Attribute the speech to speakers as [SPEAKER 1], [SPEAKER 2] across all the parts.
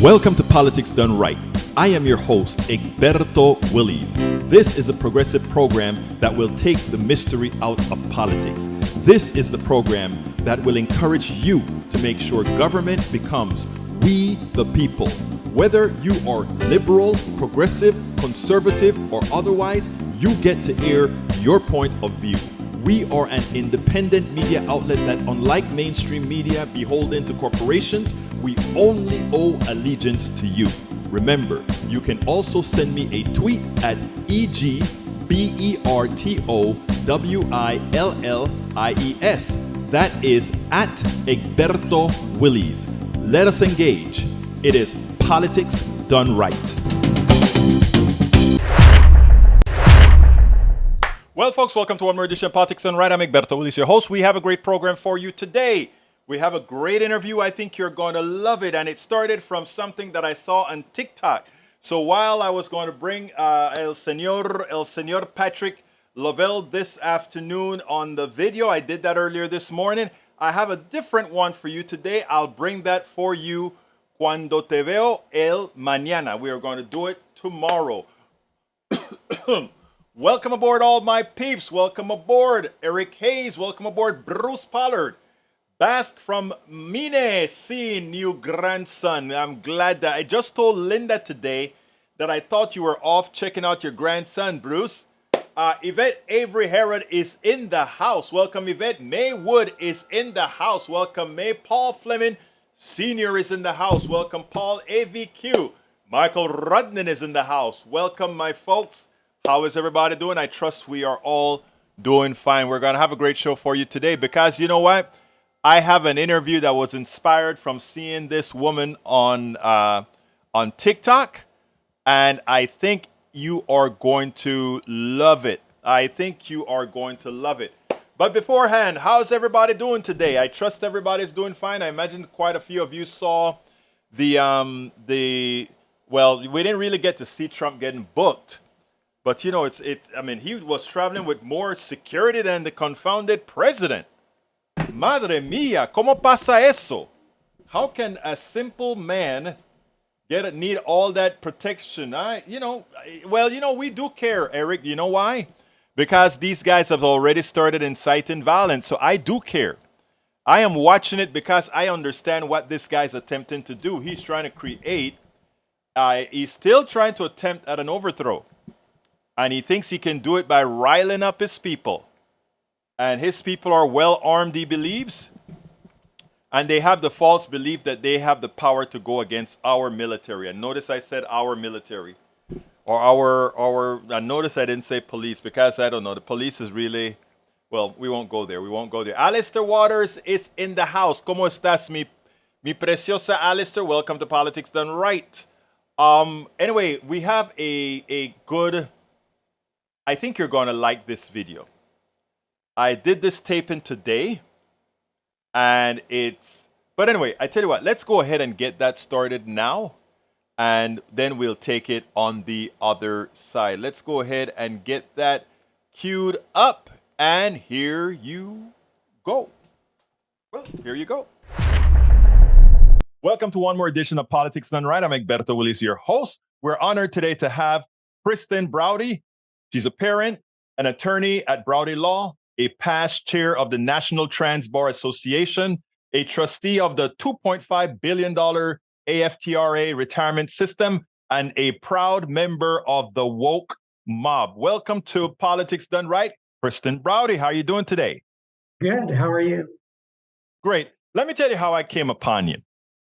[SPEAKER 1] Welcome to Politics Done Right. I am your host, Egberto Willies. This is a progressive program that will take the mystery out of politics. This is the program that will encourage you to make sure government becomes we the people. Whether you are liberal, progressive, conservative, or otherwise, you get to air your point of view. We are an independent media outlet that, unlike mainstream media beholden to corporations, we only owe allegiance to you. Remember, you can also send me a tweet at EGBERTOWILLIES. That is at Egberto Willies. Let us engage. It is Politics Done Right. Well, folks, welcome to one more edition of Politics Done Right. I'm Egberto Willies, your host. We have a great program for you today. We have a great interview. I think you're going to love it. And it started from something that I saw on TikTok. So while I was going to bring El Señor Patrick Lavelle this afternoon on the video, I did that earlier this morning. I have a different one for you today. I'll bring that for you cuando te veo el mañana. We are going to do it tomorrow. Welcome aboard, all my peeps. Welcome aboard, Eric Hayes. Welcome aboard, Bruce Pollard. Bask from Mine, seeing new grandson. I'm glad that I just told Linda today that I thought you were off checking out your grandson, Bruce. Yvette Avery Herod is in the house. Welcome, Yvette. May Wood is in the house. Welcome, May. Paul Fleming Sr. is in the house. Welcome, Paul. AVQ. Michael Rudnan is in the house. Welcome, my folks. How is everybody doing? I trust we are all doing fine. We're going to have a great show for you today because you know what? I have an interview that was inspired from seeing this woman on TikTok, and I think you are going to love it. I think you are going to love it. But beforehand, how's everybody doing today? I trust everybody's doing fine. I imagine quite a few of you saw well, we didn't really get to see Trump getting booked. But, you know, I mean, he was traveling with more security than the confounded president. Madre mía, ¿cómo pasa eso? How can a simple man need all that protection? We do care, Eric. You know why? Because these guys have already started inciting violence. So I do care. I am watching it because I understand what this guy's attempting to do. He's trying to create, he's still trying to attempt at an overthrow. And he thinks he can do it by riling up his people. And his people are well armed, he believes. And they have the false belief that they have the power to go against our military. And notice I said our military. Or notice I didn't say police because I don't know. The police is really, well, we won't go there. We won't go there. Alistair Waters is in the house. ¿Cómo estás, mi preciosa Alistair? Welcome to Politics Done Right. Anyway, we have a good... I think you're going to like this video. I did this taping today, and but anyway, I tell you what, let's go ahead and get that started now, and then we'll take it on the other side. Let's go ahead and get that queued up, and here you go. Well, here you go. Welcome to one more edition of Politics Done Right. I'm Egberto Willies, your host. We're honored today to have Kristen Browde. She's a parent, an attorney at Browde Law, a past chair of the National Trans Bar Association, a trustee of the $2.5 billion AFTRA retirement system, and a proud member of the woke mob. Welcome to Politics Done Right. Kristen Browde, how are you doing today?
[SPEAKER 2] Good. How are you?
[SPEAKER 1] Great. Let me tell you how I came upon you.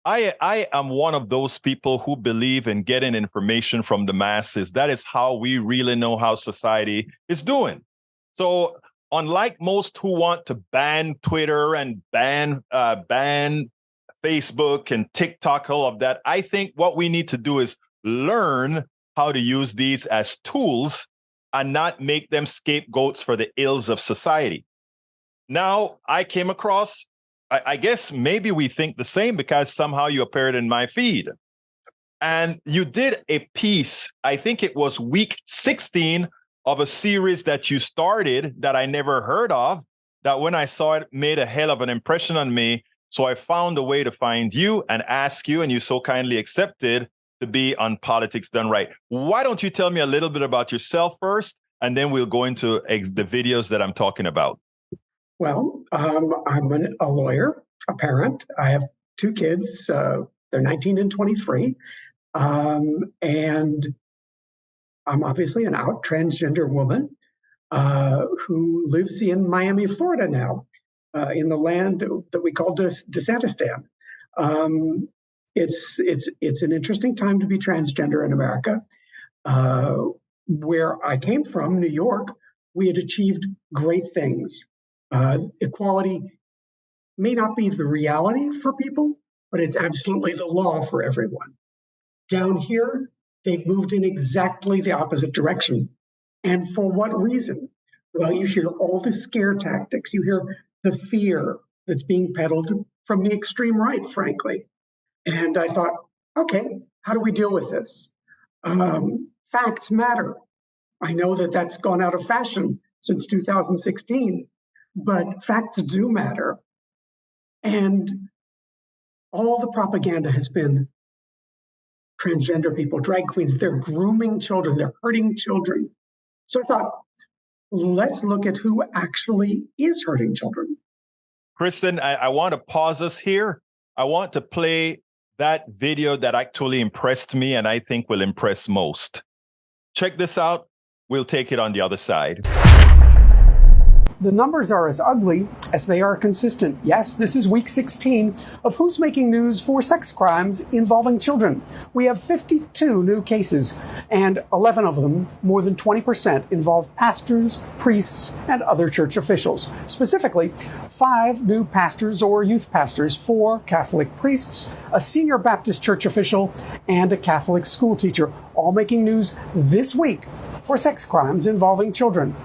[SPEAKER 1] I am one of those people who believe in getting information from the masses. That is how we really know how society is doing. So unlike most who want to ban Twitter and ban Facebook and TikTok, all of that, I think what we need to do is learn how to use these as tools and not make them scapegoats for the ills of society. Now, I came across, I guess maybe we think the same because somehow you appeared in my feed. And you did a piece, I think it was week 16 of a series that you started that I never heard of, that when I saw it made a hell of an impression on me. So I found a way to find you and ask you, and you so kindly accepted to be on Politics Done Right. Why don't you tell me a little bit about yourself first, and then we'll go into the videos that I'm talking about.
[SPEAKER 2] Well, I'm a lawyer, a parent. I have two kids. They're 19 and 23. And I'm obviously an out transgender woman who lives in Miami, Florida now, in the land that we call Desantistan. It's an interesting time to be transgender in America. Where I came from, New York, we had achieved great things. Equality may not be the reality for people, but it's absolutely the law for everyone. Down here, they've moved in exactly the opposite direction. And for what reason? Well, you hear all the scare tactics, you hear the fear that's being peddled from the extreme right, frankly. And I thought, okay, how do we deal with this? Facts matter. I know that that's gone out of fashion since 2016, but facts do matter. And all the propaganda has been transgender people, drag queens, they're grooming children, they're hurting children. So I thought, let's look at who actually is hurting children.
[SPEAKER 1] Kristen, I want to pause us here. I want to play that video that actually impressed me and I think will impress most. Check this out. We'll take it on the other side.
[SPEAKER 3] The numbers are as ugly as they are consistent. Yes, this is week 16 of Who's Making News for Sex Crimes Involving Children. We have 52 new cases, and 11 of them, more than 20%, involve pastors, priests, and other church officials. Specifically, 5 new pastors or youth pastors, 4 Catholic priests, a senior Baptist church official, and a Catholic school teacher, all making news this week for sex crimes involving children.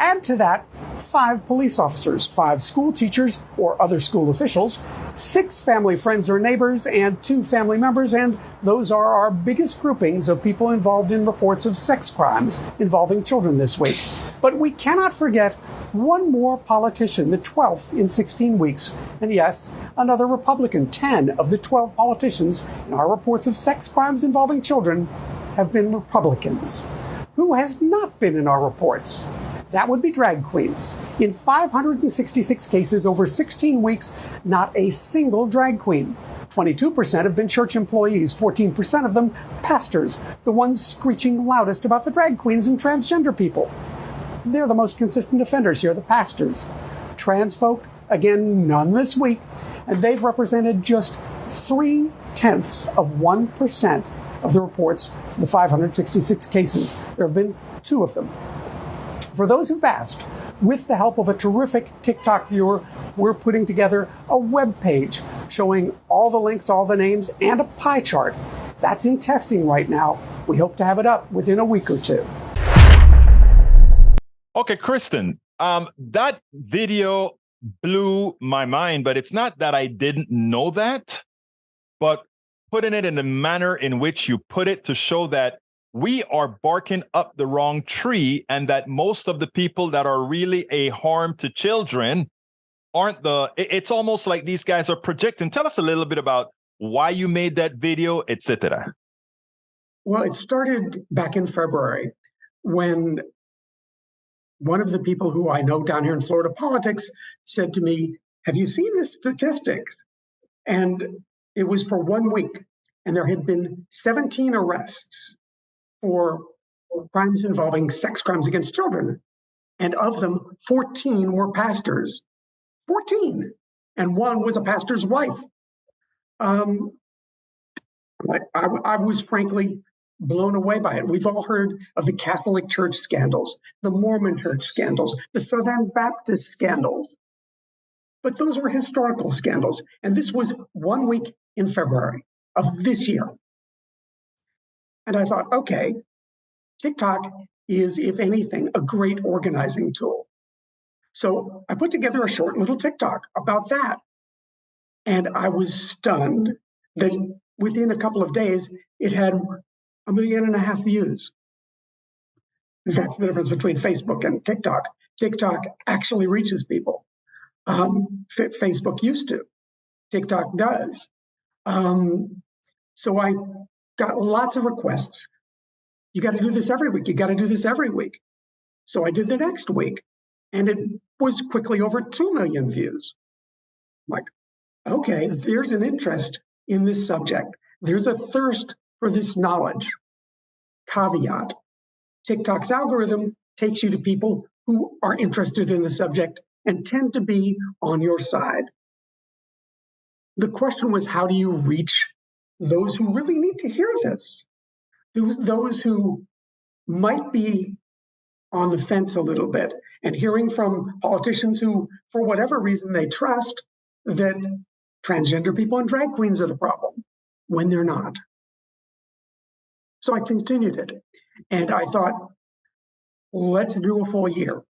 [SPEAKER 3] Add to that 5 police officers, 5 school teachers or other school officials, 6 family friends or neighbors, and 2 family members, and those are our biggest groupings of people involved in reports of sex crimes involving children this week. But we cannot forget one more politician, the 12th in 16 weeks, and yes, another Republican. 10 of the 12 politicians in our reports of sex crimes involving children have been Republicans. Who has not been in our reports? That would be drag queens. In 566 cases over 16 weeks, not a single drag queen. 22% have been church employees, 14% of them pastors, the ones screeching loudest about the drag queens and transgender people. They're the most consistent offenders here, the pastors. Trans folk, again, none this week, and they've represented just 0.3% of the reports for the 566 cases. There have been 2 of them. For those who've asked, with the help of a terrific TikTok viewer, we're putting together a web page showing all the links, all the names, and a pie chart. That's in testing right now. We hope to have it up within a week or 2.
[SPEAKER 1] Okay, Kristen, that video blew my mind, but it's not that I didn't know that, but putting it in the manner in which you put it to show that we are barking up the wrong tree and that most of the people that are really a harm to children aren't it's almost like these guys are projecting. Tell us a little bit about why you made that video, etc.
[SPEAKER 2] Well, it started back in February when one of the people who I know down here in Florida politics said to me, have you seen the statistics? And it was for 1 week, and there had been 17 arrests for crimes involving sex crimes against children. And of them, 14 were pastors. 14. And 1 was a pastor's wife. I was frankly blown away by it. We've all heard of the Catholic Church scandals, the Mormon Church scandals, the Southern Baptist scandals. But those were historical scandals. And this was 1 week in February of this year. And I thought, okay, TikTok is, if anything, a great organizing tool. So I put together a short little TikTok about that. And I was stunned that within a couple of days, it had 1.5 million views. That's the difference between Facebook and TikTok. TikTok actually reaches people. Facebook used to. TikTok does. So I got lots of requests. You got to do this every week. You got to do this every week. So I did the next week, and it was quickly over 2 million views. I'm like, okay, there's an interest in this subject. There's a thirst for this knowledge. Caveat: TikTok's algorithm takes you to people who are interested in the subject and tend to be on your side. The question was, how do you reach those who really need to hear this? Those who might be on the fence a little bit and hearing from politicians who, for whatever reason, they trust that transgender people and drag queens are the problem when they're not. So I continued it. And I thought, let's do a full year.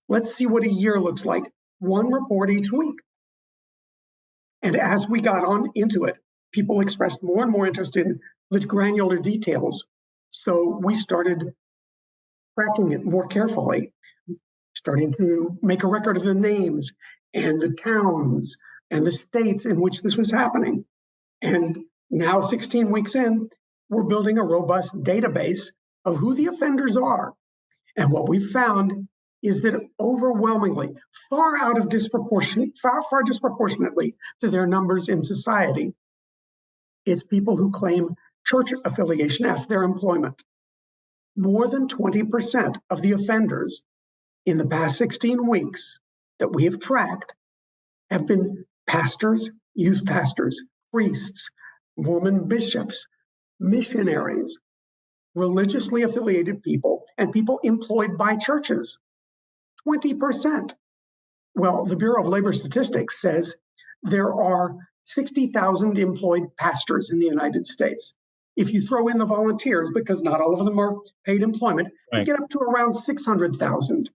[SPEAKER 2] Let's see what a year looks like. One report each week. And as we got on into it, people expressed more and more interest in the granular details. So we started tracking it more carefully, starting to make a record of the names and the towns and the states in which this was happening. And now, 16 weeks in, we're building a robust database of who the offenders are. And what we've found is that overwhelmingly, far disproportionately to their numbers in society, it's people who claim church affiliation as their employment. More than 20% of the offenders in the past 16 weeks that we have tracked have been pastors, youth pastors, priests, Mormon bishops, missionaries, religiously affiliated people, and people employed by churches. 20%. Well, the Bureau of Labor Statistics says there are 60,000 employed pastors in the United States. If you throw in the volunteers, because not all of them are paid employment, you get up to around 600,000.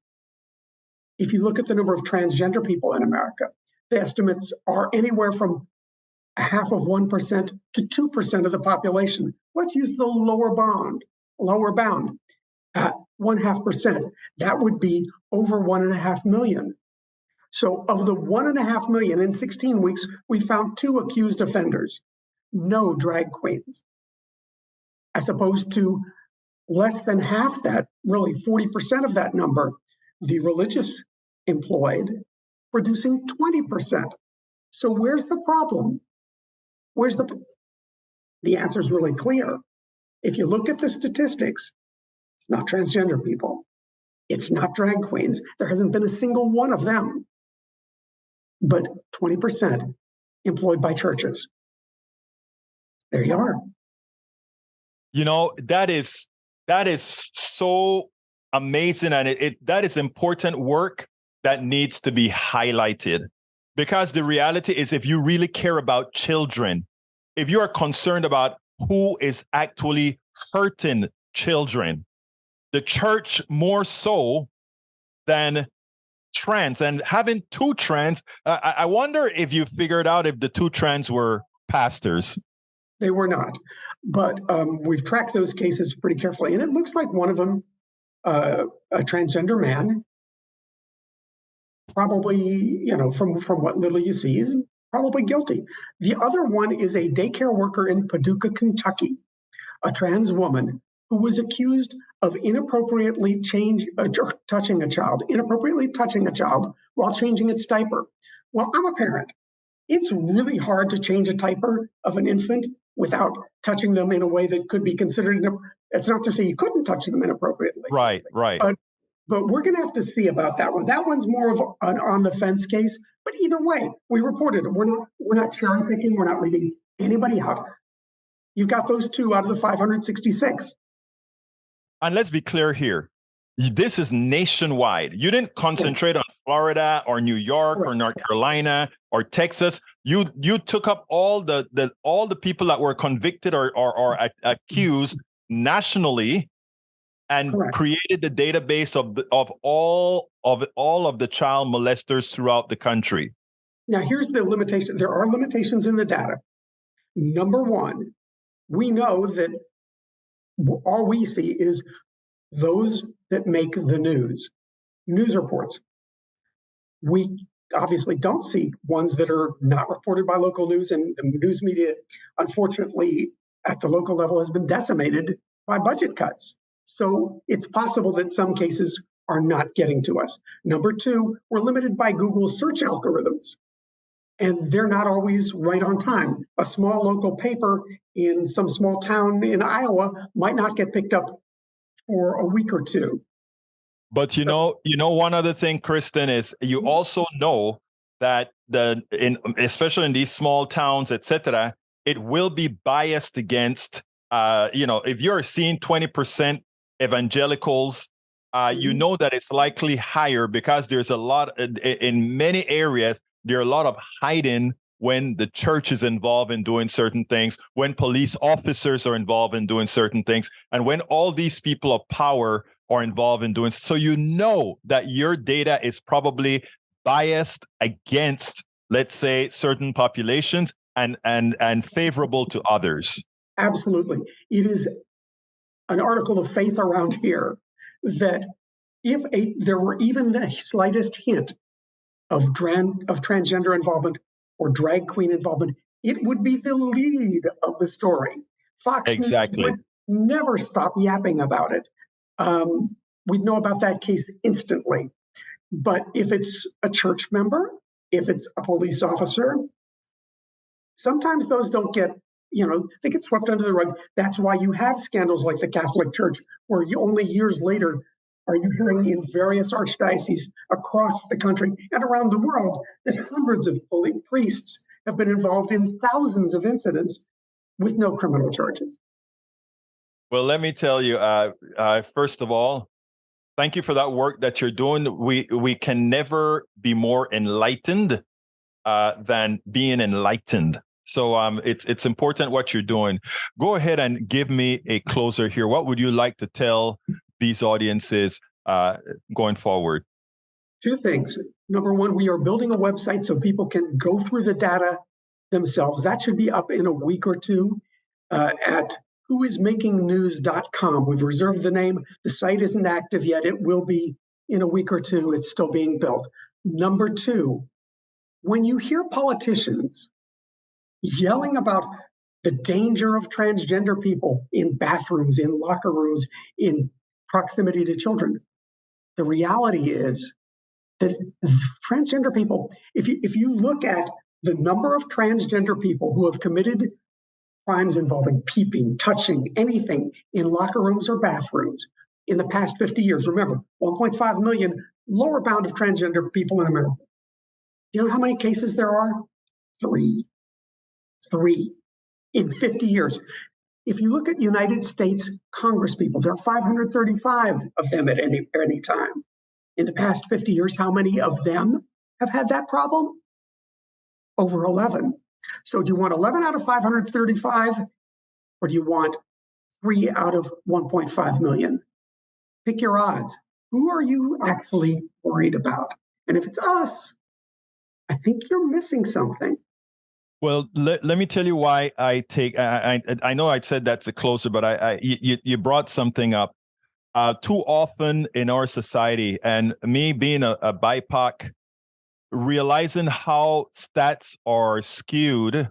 [SPEAKER 2] If you look at the number of transgender people in America, the estimates are anywhere from 0.5% to 2% of the population. Let's use the lower bound, 0.5%. That would be over 1.5 million. So of the 1.5 million in 16 weeks, we found 2 accused offenders, no drag queens, as opposed to less than half that, really 40% of that number, the religious employed, producing 20%. So where's the problem? The answer is really clear. If you look at the statistics, it's not transgender people. It's not drag queens. There hasn't been a single one of them. But 20% employed by churches. There you are.
[SPEAKER 1] You know, that is so amazing, and that is important work that needs to be highlighted. Because the reality is, if you really care about children, if you are concerned about who is actually hurting children, the church more so than trans, and having 2 trans, I wonder if you figured out if the 2 trans were pastors.
[SPEAKER 2] They were not, but we've tracked those cases pretty carefully, and it looks like one of them, a transgender man, probably, from what little you see, is probably guilty. The other one is a daycare worker in Paducah, Kentucky, a trans woman who was accused of inappropriately touching a child while changing its diaper. Well, I'm a parent. It's really hard to change a diaper of an infant without touching them in a way that could be considered. It's not to say you couldn't touch them inappropriately.
[SPEAKER 1] Right.
[SPEAKER 2] But we're going to have to see about that one. That one's more of an on the fence case. But either way, we reported it. We're not cherry picking. We're not leaving anybody out. You've got those 2 out of the 566.
[SPEAKER 1] And let's be clear here. This is nationwide. You didn't concentrate on Florida or New York or North Carolina or Texas. You took up all the people that were convicted or accused nationally, and created the database of all of the child molesters throughout the country.
[SPEAKER 2] Now, here's the limitation. There are limitations in the data. Number one, we know that all we see is those that make the news reports. We obviously don't see ones that are not reported by local news, and the news media, unfortunately, at the local level has been decimated by budget cuts. So it's possible that some cases are not getting to us. Number two, we're limited by Google's search algorithms, and they're not always right on time. A small local paper in some small town in Iowa might not get picked up for a week or two.
[SPEAKER 1] But one other thing, Kristen, is you also know that especially in these small towns, etc., it will be biased against. If you're seeing 20% evangelicals, you know that it's likely higher because there's a lot in many areas. There are a lot of hiding when the church is involved in doing certain things, when police officers are involved in doing certain things, and when all these people of power are involved in doing so, you know that your data is probably biased against, let's say, certain populations and favorable to others.
[SPEAKER 2] Absolutely. It is an article of faith around here that if there were even the slightest hint of transgender involvement or drag queen involvement, it would be the lead of the story. Fox News would never stop yapping about it. We'd know about that case instantly. But if it's a church member, if it's a police officer, sometimes those don't get, they get swept under the rug. That's why you have scandals like the Catholic Church, where only years later are you hearing in various archdioceses across the country and around the world that hundreds of priests have been involved in thousands of incidents with no criminal charges.
[SPEAKER 1] Well, let me tell you, first of all, thank you for that work that you're doing. We can never be more enlightened than being enlightened. So it's important what you're doing. Go ahead and give me a closer here. What would you like to tell these audiences going forward?
[SPEAKER 2] Two things. Number one, we are building a website so people can go through the data themselves. That should be up in a week or two at whoismakingnews.com. We've reserved the name. The site isn't active yet. It will be in a week or two. It's still being built. Number two, when you hear politicians yelling about the danger of transgender people in bathrooms, in locker rooms, in proximity to children, the reality is that transgender people, if you look at the number of transgender people who have committed crimes involving peeping, touching, anything in locker rooms or bathrooms in the past 50 years, remember, 1.5 million lower bound of transgender people in America. You know how many cases there are? Three in 50 years. If you look at United States Congress people, there are 535 of them at any time. In the past 50 years, how many of them have had that problem? Over 11. So do you want 11 out of 535, or do you want 3 out of 1.5 million? Pick your odds. Who are you actually worried about? And if it's us, I think you're missing something.
[SPEAKER 1] Well, let me tell you why I know I said that's a closer, but you brought something up. Too often in our society, and me being a BIPOC, realizing how stats are skewed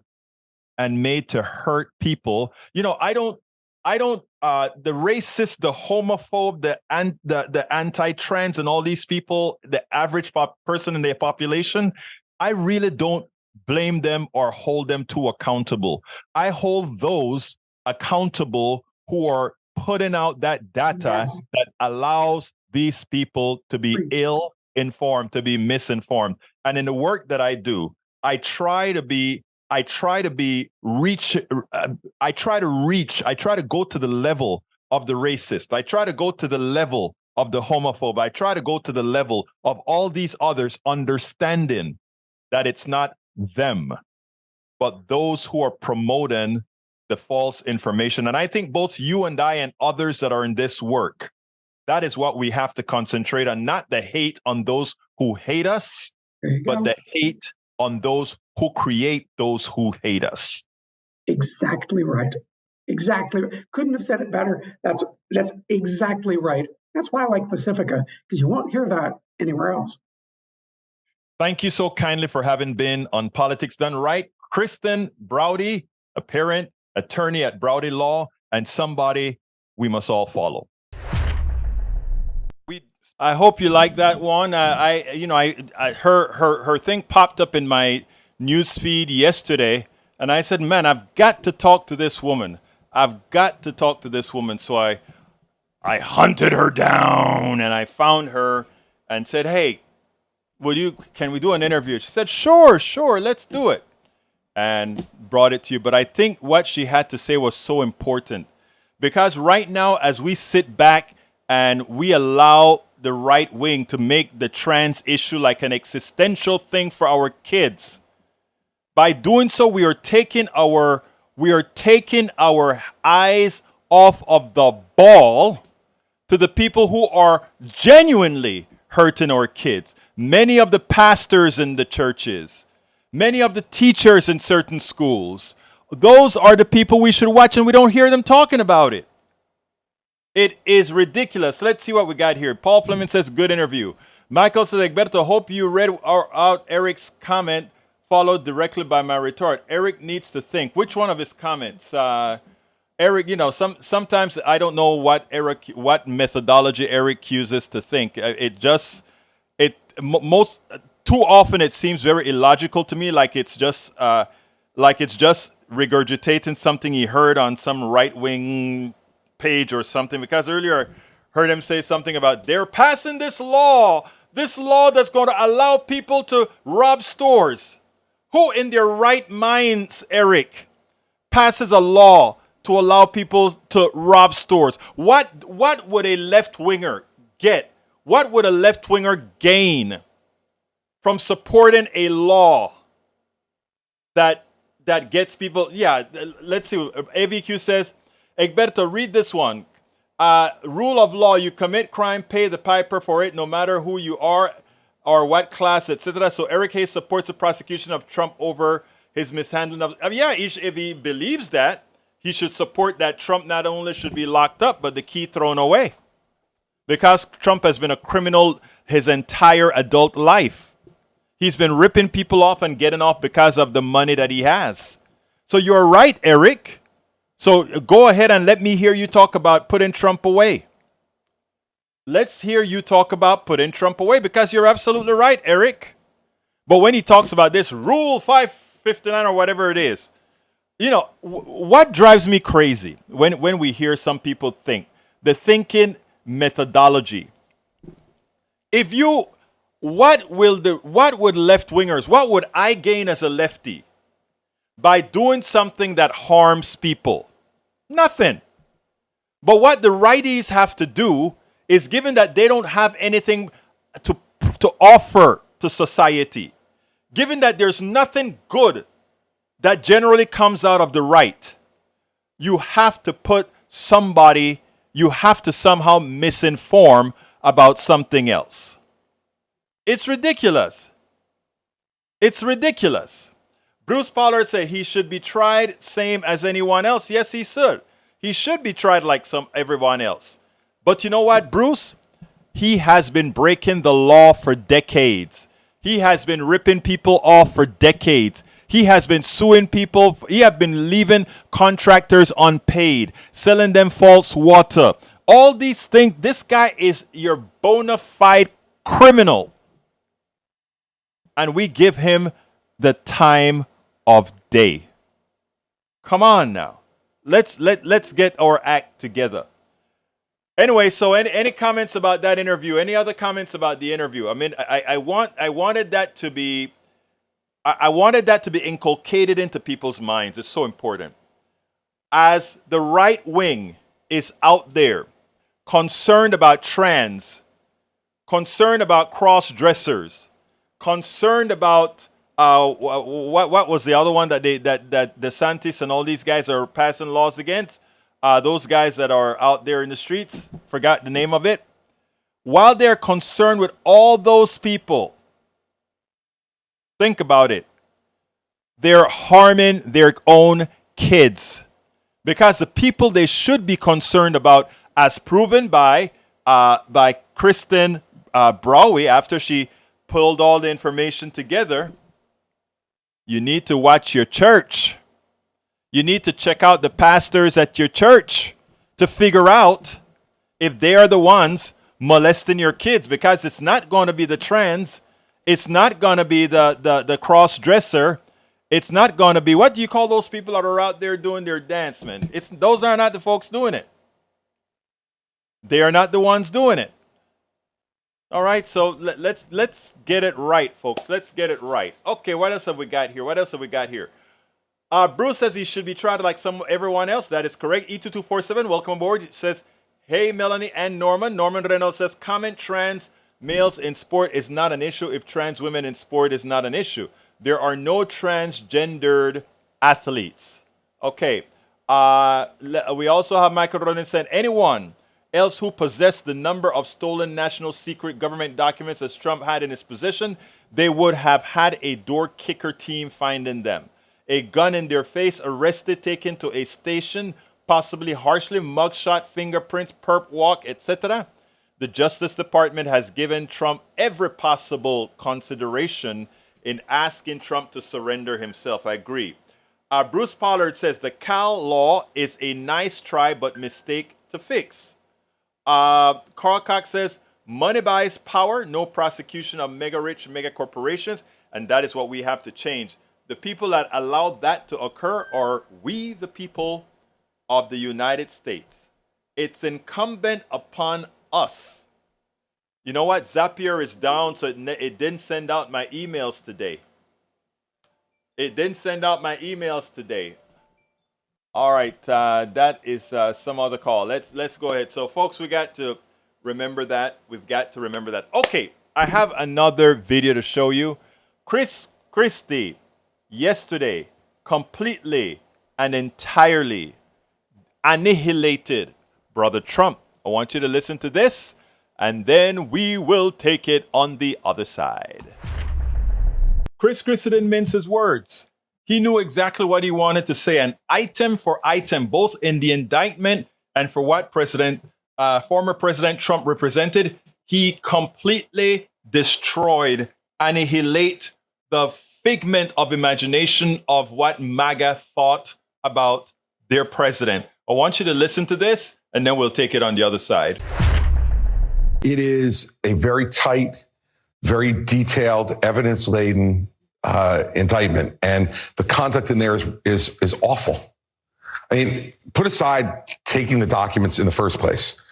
[SPEAKER 1] and made to hurt people. I don't the racist, the homophobe, the anti-trans, and all these people, the average person in their population, I really don't blame them or hold them to accountable. I hold those accountable who are putting out that data that allows these people to be ill-informed, to be misinformed. And in the work that I do, I try to go to the level of the racist. I try to go to the level of the homophobe. I try to go to the level of all these others, understanding that it's not them, but those who are promoting the false information. And I think both you and I and others that are in this work, that is what we have to concentrate on, not the hate on those who hate us, but the hate on those who create those who hate us.
[SPEAKER 2] Exactly right. Exactly. Couldn't have said it better. That's exactly right. That's why I like Pacifica, because you won't hear that anywhere else.
[SPEAKER 1] Thank you so kindly for having been on Politics Done Right. Kristen Browde, a parent, attorney at Browde Law, and somebody we must all follow. I hope you like that one. Her thing popped up in my news feed yesterday, and I said, "Man, I've got to talk to this woman. I've got to talk to this woman." So I hunted her down, and I found her and said, "Hey, can we do an interview?" She said, sure, let's do it. And brought it to you. But I think what she had to say was so important. Because right now, as we sit back and we allow the right wing to make the trans issue like an existential thing for our kids, by doing so, we are taking our eyes off of the ball to the people who are genuinely hurting our kids. Many of the pastors in the churches, many of the teachers in certain schools, those are the people we should watch, and we don't hear them talking about it. It is ridiculous. Let's see what we got here. Paul Fleming says, good interview. Michael says, Egberto, hope you read out Eric's comment followed directly by my retort. Eric needs to think. Which one of his comments? Eric, sometimes I don't know what methodology Eric uses to think. Too often it seems very illogical to me, like it's just regurgitating something he heard on some right-wing page or something. Because earlier I heard him say something about they're passing this law that's going to allow people to rob stores. Who in their right minds, Eric, passes a law to allow people to rob stores? What would a left-winger get? What would a left-winger gain from supporting a law that gets people? Yeah, let's see. AVQ says, Egberto, read this one. Rule of law, you commit crime, pay the piper for it, no matter who you are or what class, etc. So Eric Hayes supports the prosecution of Trump over his mishandling of... if he believes that, he should support that Trump not only should be locked up, but the key thrown away. Because Trump has been a criminal his entire adult life. He's been ripping people off and getting off because of the money that he has. So you're right, Eric. So go ahead and let me hear you talk about putting Trump away. Let's hear you talk about putting Trump away, because you're absolutely right, Eric. But when he talks about this Rule 559 or whatever it is, what drives me crazy when we hear some people think, the thinking methodology. What would left-wingers, what would I gain as a lefty by doing something that harms people? Nothing. But what the righties have to do is, given that they don't have anything to offer to society, given that there's nothing good that generally comes out of the right, you have to somehow misinform about something else. It's ridiculous. It's ridiculous. Bruce Pollard said he should be tried same as anyone else. Yes, he should. He should be tried like everyone else. But you know what, Bruce? He has been breaking the law for decades. He has been ripping people off for decades. He has been suing people. He has been leaving contractors unpaid, selling them false water. All these things. This guy is your bona fide criminal. And we give him the time of day. Come on now. Let's get our act together. Anyway, so any comments about that interview? Any other comments about the interview? I mean, I wanted that to be inculcated into people's minds. It's so important. As the right wing is out there concerned about trans, concerned about cross-dressers, concerned about what was the other one that DeSantis and all these guys are passing laws against? Those guys that are out there in the streets, forgot the name of it. While they're concerned with all those people, think about it. They're harming their own kids. Because the people they should be concerned about, as proven by Kristen Browde after she pulled all the information together, you need to watch your church. You need to check out the pastors at your church to figure out if they are the ones molesting your kids, because it's not going to be the trans, it's not going to be the cross-dresser, it's not going to be, what do you call those people that are out there doing their dance, man? Those are not the folks doing it. They are not the ones doing it. All right, so let's get it right, folks. Let's get it right. Okay, what else have we got here? Bruce says he should be tried like everyone else. That is correct. E2247, welcome aboard. It says, hey, Melanie and Norman. Norman Reynolds says, comment trans males in sport is not an issue if trans women in sport is not an issue. There are no transgendered athletes. Okay. We also have Michael Ronan said, anyone else who possessed the number of stolen national secret government documents as Trump had in his possession, they would have had a door kicker team finding them. A gun in their face, arrested, taken to a station, possibly harshly, mugshot, fingerprints, perp walk, etc. The Justice Department has given Trump every possible consideration in asking Trump to surrender himself. I agree. Bruce Pollard says the Cal law is a nice try but mistake to fix. Carl Cox says money buys power, no prosecution of mega rich, mega corporations, and that is what we have to change. The people that allowed that to occur are we, the people of the United States. It's incumbent upon us. You know what? Zapier is down, so it didn't send out my emails today. All right, that is some other call. Let's go ahead. So, folks, we got to remember that. We've got to remember that. Okay, I have another video to show you. Christie, yesterday, completely and entirely annihilated Brother Trump. I want you to listen to this, and then we will take it on the other side. Christie didn't mince his words. He knew exactly what he wanted to say, and item for item, both in the indictment and for what former President Trump represented, he completely destroyed, annihilate the figment of imagination of what MAGA thought about their president. I want you to listen to this, and then we'll take it on the other side.
[SPEAKER 4] It is a very tight, very detailed, evidence-laden indictment, and the conduct in there is awful. I mean, put aside taking the documents in the first place,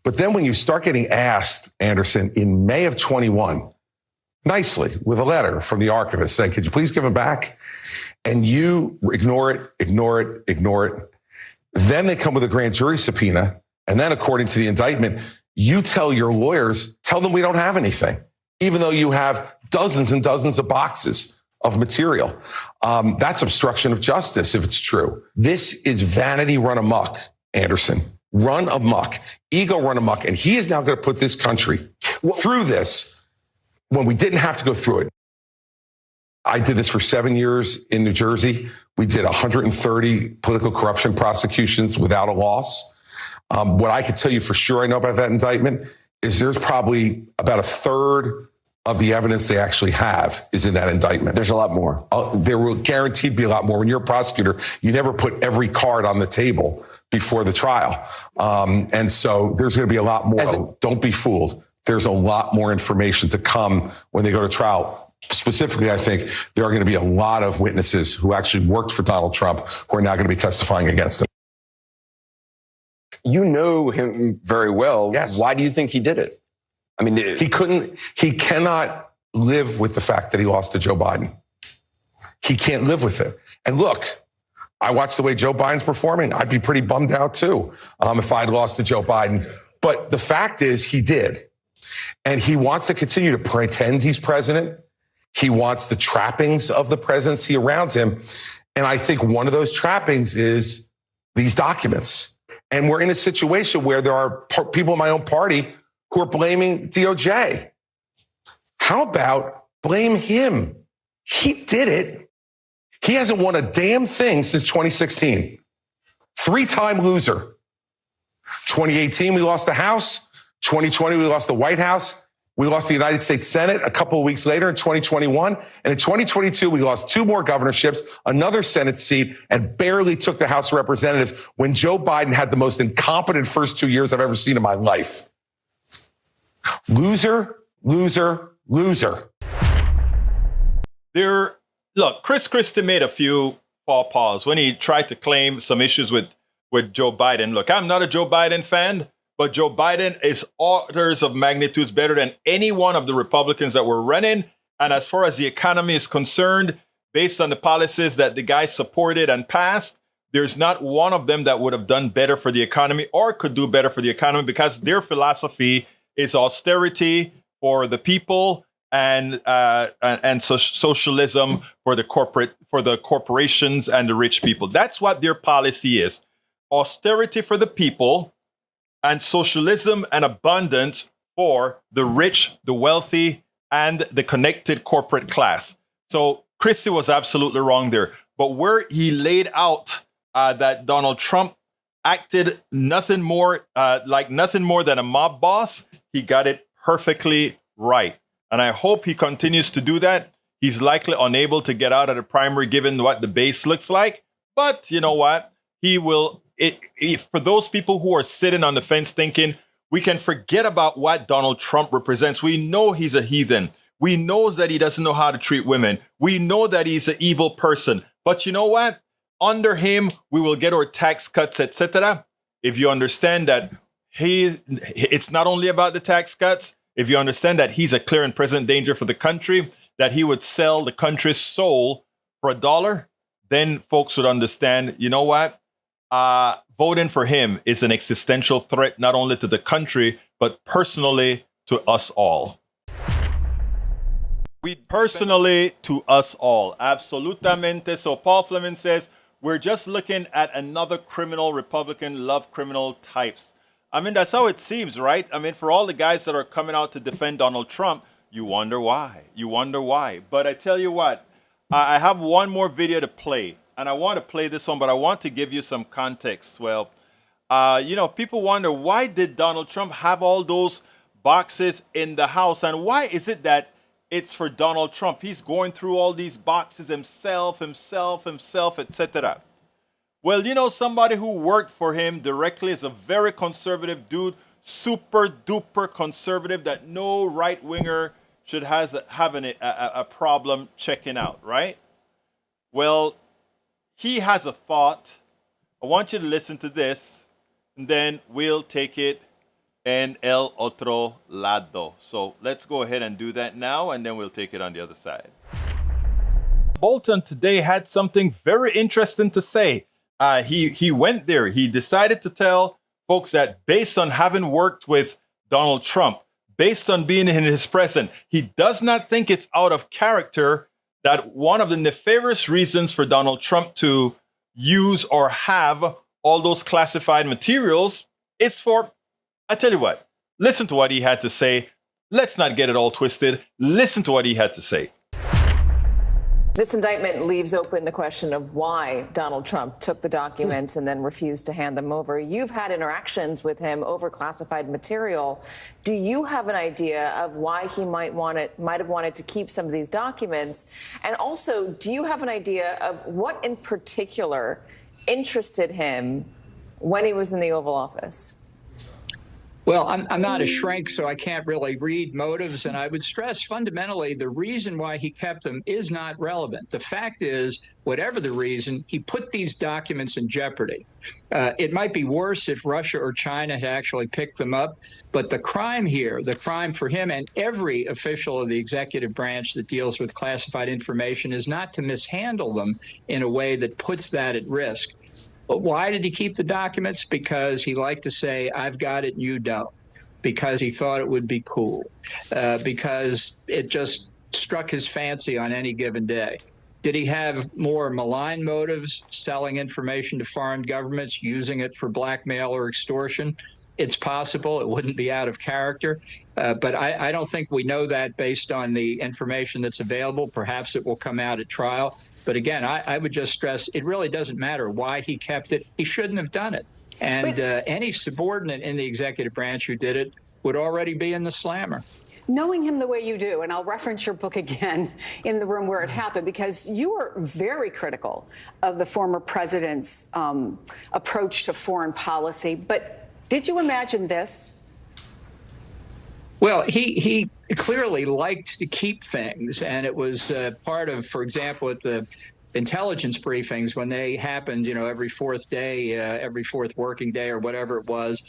[SPEAKER 4] but then when you start getting asked, Anderson, in May of 21, nicely with a letter from the archivist saying, could you please give them back? And you ignore it. Then they come with a grand jury subpoena, and then according to the indictment, you tell your lawyers, tell them we don't have anything, even though you have dozens and dozens of boxes of material. That's obstruction of justice if it's true. This is vanity run amok, Anderson. Run amok. Ego run amok. And he is now going to put this country through this when we didn't have to go through it. I did this for 7 years in New Jersey. We did 130 political corruption prosecutions without a loss. What I can tell you for sure I know about that indictment is there's probably about a third of the evidence they actually have is in that indictment.
[SPEAKER 5] There's a lot more.
[SPEAKER 4] There will guaranteed be a lot more. When you're a prosecutor, you never put every card on the table before the trial. And so there's going to be a lot more. Don't be fooled. There's a lot more information to come when they go to trial. Specifically, I think there are going to be a lot of witnesses who actually worked for Donald Trump who are now going to be testifying against him.
[SPEAKER 5] You know him very well.
[SPEAKER 4] Yes.
[SPEAKER 5] Why do you think he did it? I mean,
[SPEAKER 4] he cannot live with the fact that he lost to Joe Biden. He can't live with it. And look, I watched the way Joe Biden's performing. I'd be pretty bummed out too if I'd lost to Joe Biden. But the fact is he did. And he wants to continue to pretend he's president. He wants the trappings of the presidency around him. And I think one of those trappings is these documents. And we're in a situation where there are people in my own party who are blaming DOJ. How about blame him? He did it. He hasn't won a damn thing since 2016. 3-time loser. 2018, we lost the House. 2020, we lost the White House. We lost the United States Senate a couple of weeks later in 2021. And in 2022, we lost 2 more governorships, another Senate seat, and barely took the House of Representatives when Joe Biden had the most incompetent first 2 years I've ever seen in my life. Loser, loser, loser.
[SPEAKER 1] Look, Christie made a few faux pas when he tried to claim some issues with Joe Biden. Look, I'm not a Joe Biden fan, but Joe Biden is orders of magnitudes better than any one of the Republicans that were running. And as far as the economy is concerned, based on the policies that the guy supported and passed, there's not one of them that would have done better for the economy or could do better for the economy, because their philosophy is austerity for the people and socialism for the corporations and the rich people. That's what their policy is. Austerity for the people and socialism and abundance for the rich, the wealthy, and the connected corporate class. So Christie was absolutely wrong there. But where he laid out that Donald Trump acted nothing more than a mob boss, he got it perfectly right. And I hope he continues to do that. He's likely unable to get out of the primary given what the base looks like. But you know what? He will. For those people who are sitting on the fence thinking, we can forget about what Donald Trump represents. We know he's a heathen. We know that he doesn't know how to treat women. We know that he's an evil person. But you know what? Under him, we will get our tax cuts, etc. If you understand that it's not only about the tax cuts, if you understand that he's a clear and present danger for the country, that he would sell the country's soul for $1, then folks would understand, you know what? Voting for him is an existential threat, not only to the country, but personally to us all. Personally to us all. Absolutamente. So Paul Fleming says, we're just looking at another criminal Republican love criminal types. I mean, that's how it seems, right? I mean, for all the guys that are coming out to defend Donald Trump, you wonder why. You wonder why. But I tell you what, I have one more video to play. And I want to play this one, but I want to give you some context. Well, people wonder, why did Donald Trump have all those boxes in the house? And why is it that it's for Donald Trump? He's going through all these boxes himself, etc. Well, somebody who worked for him directly is a very conservative dude, super duper conservative that no right winger should have a problem checking out, right? Well, he has a thought. I want you to listen to this, and then we'll take it en el otro lado. So let's go ahead and do that now, and then we'll take it on the other side. Bolton today had something very interesting to say. He went there. He decided to tell folks that based on having worked with Donald Trump, based on being in his presence, he does not think it's out of character that one of the nefarious reasons for Donald Trump to use or have all those classified materials is for, I tell you what, listen to what he had to say. Let's not get it all twisted. Listen to what he had to say.
[SPEAKER 6] This indictment leaves open the question of why Donald Trump took the documents and then refused to hand them over. You've had interactions with him over classified material. Do you have an idea of why he might have wanted to keep some of these documents? And also, do you have an idea of what in particular interested him when he was in the Oval Office?
[SPEAKER 7] Well, I'm not a shrink, so I can't really read motives. And I would stress fundamentally the reason why he kept them is not relevant. The fact is, whatever the reason, he put these documents in jeopardy. It might be worse if Russia or China had actually picked them up. But the crime here, the crime for him and every official of the executive branch that deals with classified information, is not to mishandle them in a way that puts that at risk. But why did he keep the documents? Because he liked to say, I've got it, you don't. Because he thought it would be cool. Because it just struck his fancy on any given day. Did he have more malign motives, selling information to foreign governments, using it for blackmail or extortion? It's possible. It wouldn't be out of character. But I don't think we know that based on the information that's available. Perhaps it will come out at trial. But again, I would just stress it really doesn't matter why he kept it. He shouldn't have done it. And any subordinate in the executive branch who did it would already be in the slammer.
[SPEAKER 8] knowing him the way you do, and I'll reference your book again, In the Room Where It Happened, because you were very critical of the former president's approach to foreign policy. But did you imagine this?
[SPEAKER 7] Well, he clearly liked to keep things, and it was part of, for example, at the intelligence briefings when they happened, every fourth day, every fourth working day or whatever it was,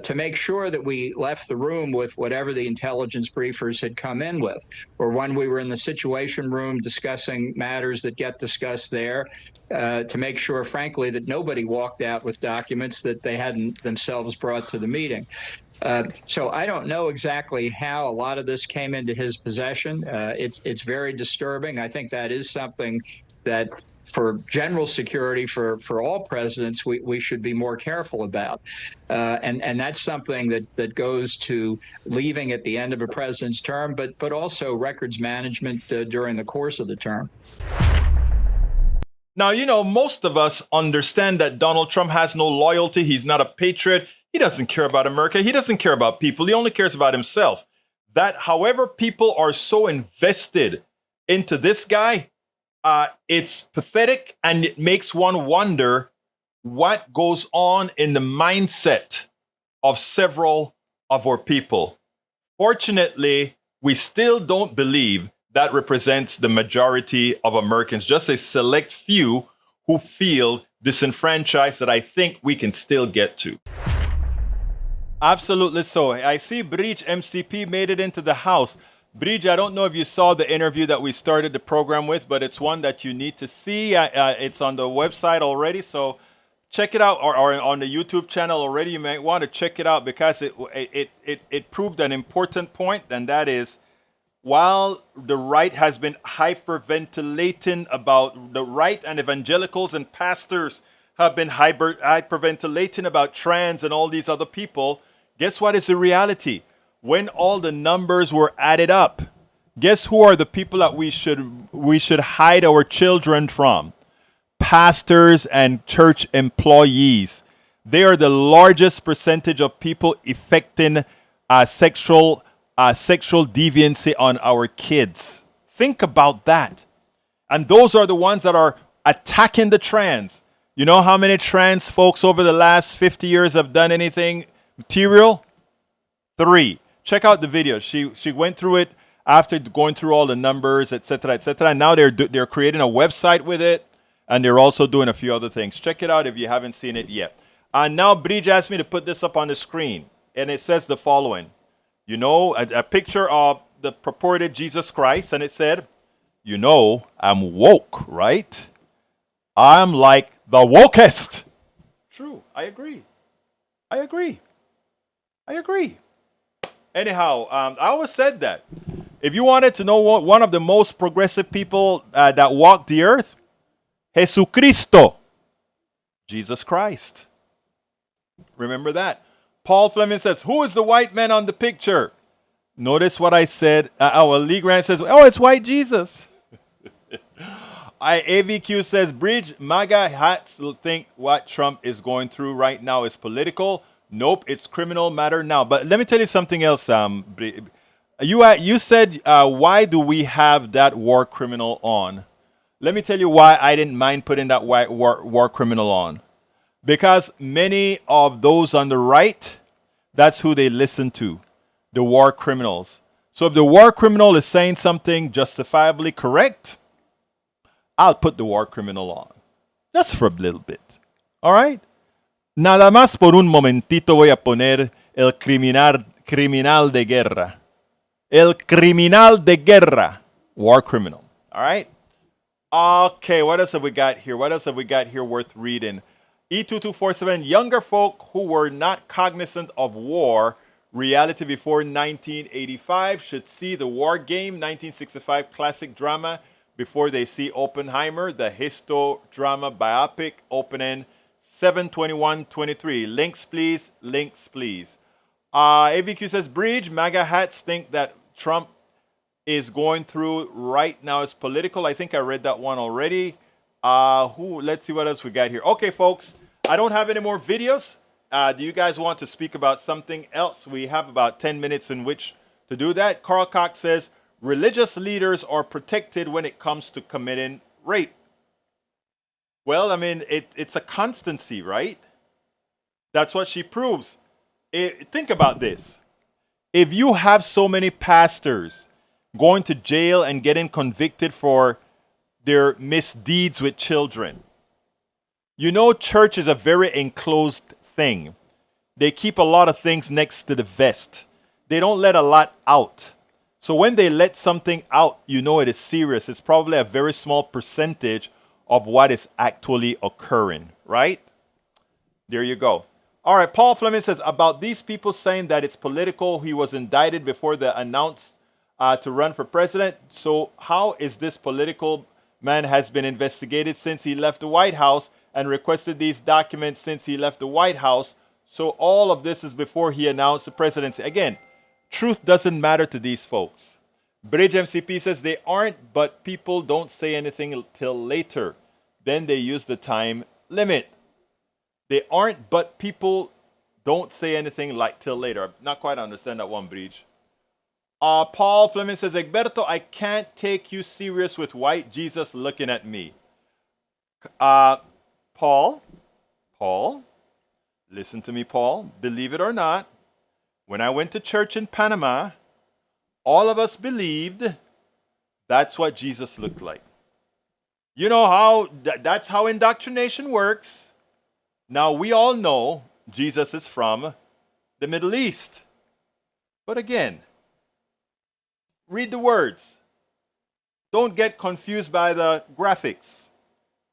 [SPEAKER 7] to make sure that we left the room with whatever the intelligence briefers had come in with, or when we were in the Situation Room discussing matters that get discussed there, to make sure, frankly, that nobody walked out with documents that they hadn't themselves brought to the meeting. So I don't know exactly how a lot of this came into his possession. It's very disturbing. I think that is something that for general security for all presidents, we should be more careful about. And that's something that goes to leaving at the end of a president's term, but also records management during the course of the term.
[SPEAKER 1] Now, most of us understand that Donald Trump has no loyalty. He's not a patriot. He doesn't care about America. He doesn't care about people. He only cares about himself. That, however, people are so invested into this guy, it's pathetic, and it makes one wonder what goes on in the mindset of several of our people. Fortunately, we still don't believe that represents the majority of Americans, just a select few who feel disenfranchised that I think we can still get to. Absolutely so. I see Breach MCP made it into the house. Breach, I don't know if you saw the interview that we started the program with, but it's one that you need to see. It's on the website already, so check it out, or on the YouTube channel already. You might want to check it out because it proved an important point, and that is, while the right has been hyperventilating about the right, and evangelicals and pastors have been hyperventilating about trans and all these other people, guess what is the reality? When all the numbers were added up, guess who are the people that we should hide our children from? Pastors and church employees. They are the largest percentage of people affecting sexual deviancy on our kids. Think about that. And those are the ones that are attacking the trans. You know how many trans folks over the last 50 years have done anything material? 3. Check out the video. She went through it after going through all the numbers, etc., etc. And now they're creating a website with it, and they're also doing a few other things. Check it out if you haven't seen it yet. And now Bridge asked me to put this up on the screen, and it says the following. A picture of the purported Jesus Christ, and it said, I'm woke, right? I'm like the wokest. True. I agree. Anyhow, I always said that if you wanted to know one of the most progressive people that walked the earth, Jesucristo, Jesus Christ. Remember that. Paul Fleming says, who is the white man on the picture? Notice what I said. Lee Grant says, it's white Jesus. AVQ says, Bridge, MAGA hats think what Trump is going through right now is political. Nope, it's criminal matter now. But let me tell you something else. You said, why do we have that war criminal on? Let me tell you why I didn't mind putting that war criminal on. Because many of those on the right, that's who they listen to, the war criminals. So if the war criminal is saying something justifiably correct, I'll put the war criminal on. Just for a little bit. All right? Nada más por un momentito voy a poner el criminal de guerra. El criminal de guerra. War criminal. All right? Okay, what else have we got here? Worth reading? E2247, younger folk who were not cognizant of war reality before 1985 should see the War Game 1965 classic drama before they see Oppenheimer, the histo-drama biopic opening 7/21/23. Links, please. AVQ says, Bridge, MAGA hats think that Trump is going through right now is political. I think I read that one already. Let's see what else we got here. Okay, folks, I don't have any more videos. Do you guys want to speak about something else? We have about 10 minutes in which To do that, Carl Cox says, religious leaders are protected when it comes to committing rape. Well, I mean, it's a constancy, right? That's what she proves. Think about this. If you have so many pastors going to jail and getting convicted for their misdeeds with children, you know church is a very enclosed thing. They keep a lot of things next to the vest. They don't let a lot out. So when they let something out, you know it is serious. It's probably a very small percentage of what is actually occurring, right? There you go. All right, Paul Fleming says, about these people saying that it's political, he was indicted before they announced to run for president. So how is this political? Man has been investigated since he left the White House and requested these documents since he left the White House. So all of this is before he announced the presidency. Again, truth doesn't matter to these folks. Bridge MCP says they aren't, but people don't say anything till later. Then they use the time limit. They aren't, but people don't say anything like till later. I'm not quite understand that one, Bridge. Paul Fleming says, Egberto, I can't take you serious with white Jesus looking at me. Paul, listen to me, Paul. Believe it or not, when I went to church in Panama, all of us believed that's what Jesus looked like. You know how that's how indoctrination works. Now we all know Jesus is from the Middle East. But again, read the words. Don't get confused by the graphics.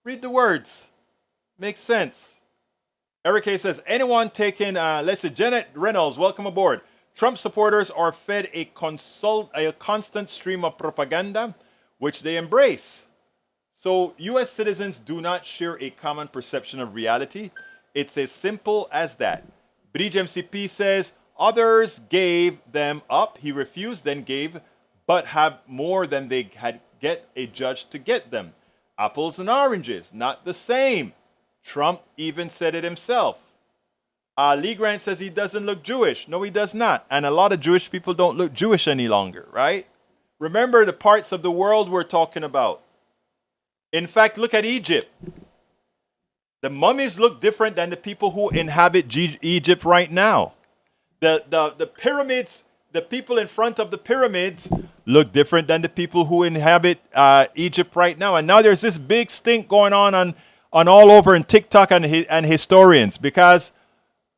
[SPEAKER 1] Read the words. Makes sense. Eric A. says, anyone taking, let's see, Janet Reynolds, welcome aboard. Trump supporters are fed a constant stream of propaganda, which they embrace. So U.S. citizens do not share a common perception of reality. It's as simple as that. Bridge MCP says, others gave them up. He refused, then gave, but have more than they had get a judge to get them. Apples and oranges, not the same. Trump even said it himself. Lee Grant says he doesn't look Jewish. No, he does not. And a lot of Jewish people don't look Jewish any longer, right? Remember the parts of the world we're talking about. In fact, look at Egypt. The mummies look different than the people who inhabit Egypt right now. The pyramids, the people in front of the pyramids look different than the people who inhabit Egypt right now. And now there's this big stink going on all over in TikTok and historians, because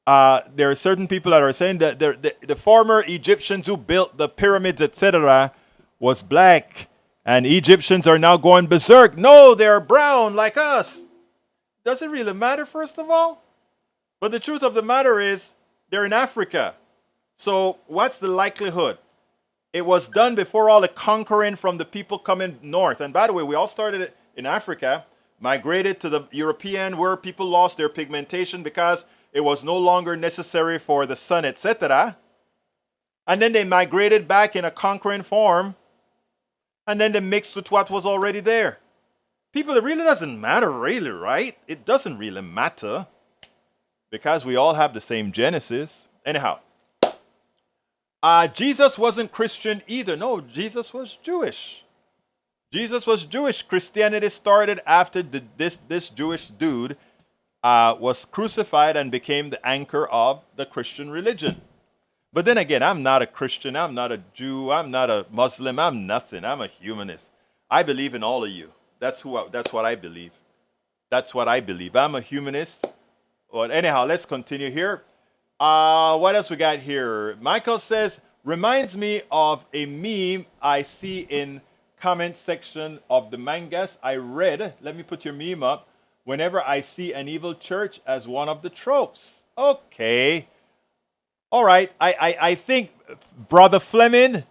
[SPEAKER 1] there are certain people that are saying that the former Egyptians who built the pyramids, etc., was black, and Egyptians are now going berserk. No, they're brown like us. Doesn't really matter, first of all. But the truth of the matter is, they're in Africa. So what's the likelihood? It was done before all the conquering from the people coming north. And by the way, we all started it in Africa, migrated to the European, where people lost their pigmentation because it was no longer necessary for the sun, etc. And then they migrated back in a conquering form, and then they mixed with what was already there. People, it really doesn't matter, really, right? It doesn't really matter, because we all have the same Genesis. Anyhow, Jesus wasn't Christian either. No, Jesus was Jewish. Jesus was Jewish. Christianity started after this Jewish dude was crucified and became the anchor of the Christian religion. But then again, I'm not a Christian. I'm not a Jew. I'm not a Muslim. I'm nothing. I'm a humanist. I believe in all of you. That's what I believe. That's what I believe. I'm a humanist. Well, anyhow, let's continue here. What else we got here? Michael says, reminds me of a meme I see in comment section of the mangas I read. Let me put your meme up. Whenever I see an evil church as one of the tropes. Okay. All right. I think, Brother Fleming,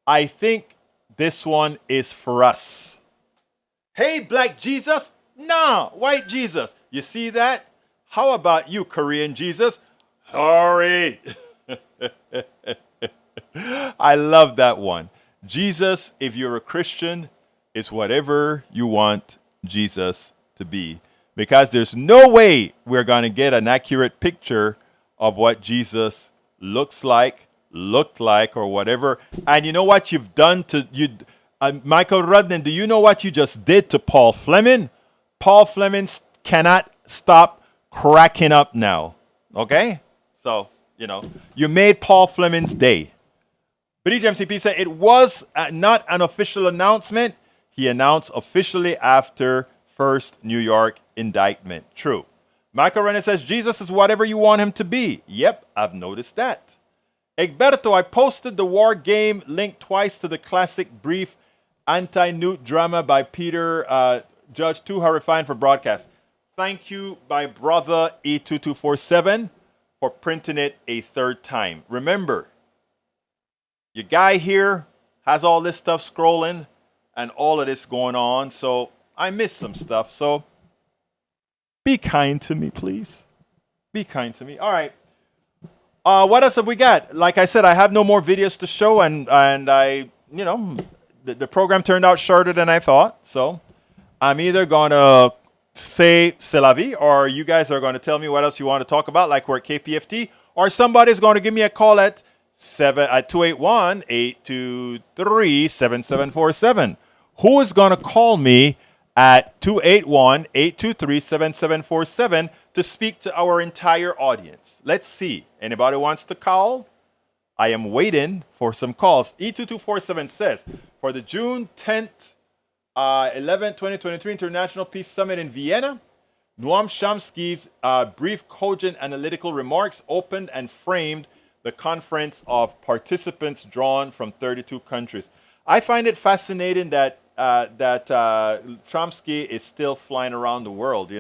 [SPEAKER 1] I think this one is for us. Hey, black Jesus. Nah, white Jesus. You see that? How about you, Korean Jesus? Sorry. I love that one. Jesus, if you're a Christian, is whatever you want Jesus to be. Because there's no way we're going to get an accurate picture of what Jesus looks like looked like or whatever. And you know what you've done to you, Michael Rudnan, do you know what you just did to Paul Fleming? Paul Fleming cannot stop cracking up now. Okay? So, you made Paul Fleming's day. Bridge MCP said it was not an official announcement. He announced officially after first New York indictment. True. Michael Renner says Jesus is whatever you want him to be. Yep, I've noticed that. Egberto, I posted the War Game link twice to the classic brief anti-Newt drama by Peter Judge, too horrifying for broadcast. Thank you, my brother E2247, for printing it a third time. Remember, your guy here has all this stuff scrolling and all of this going on, so I missed some stuff. So be kind to me, please. Be kind to me. All right. What else have we got? Like I said, I have no more videos to show, and I, the program turned out shorter than I thought. So I'm either going to say c'est la vie, or you guys are going to tell me what else you want to talk about, like we're at KPFT, or somebody's going to give me a call at 281-823-7747. Who is going to call me at 281-823-7747 to speak to our entire audience? Let's see. Anybody wants to call? I am waiting for some calls. E2247 says, for the June 10th, 11, 2023 International Peace Summit in Vienna, Noam Chomsky's brief, cogent, analytical remarks opened and framed the conference of participants drawn from 32 countries. I find it fascinating that Chomsky is still flying around the world,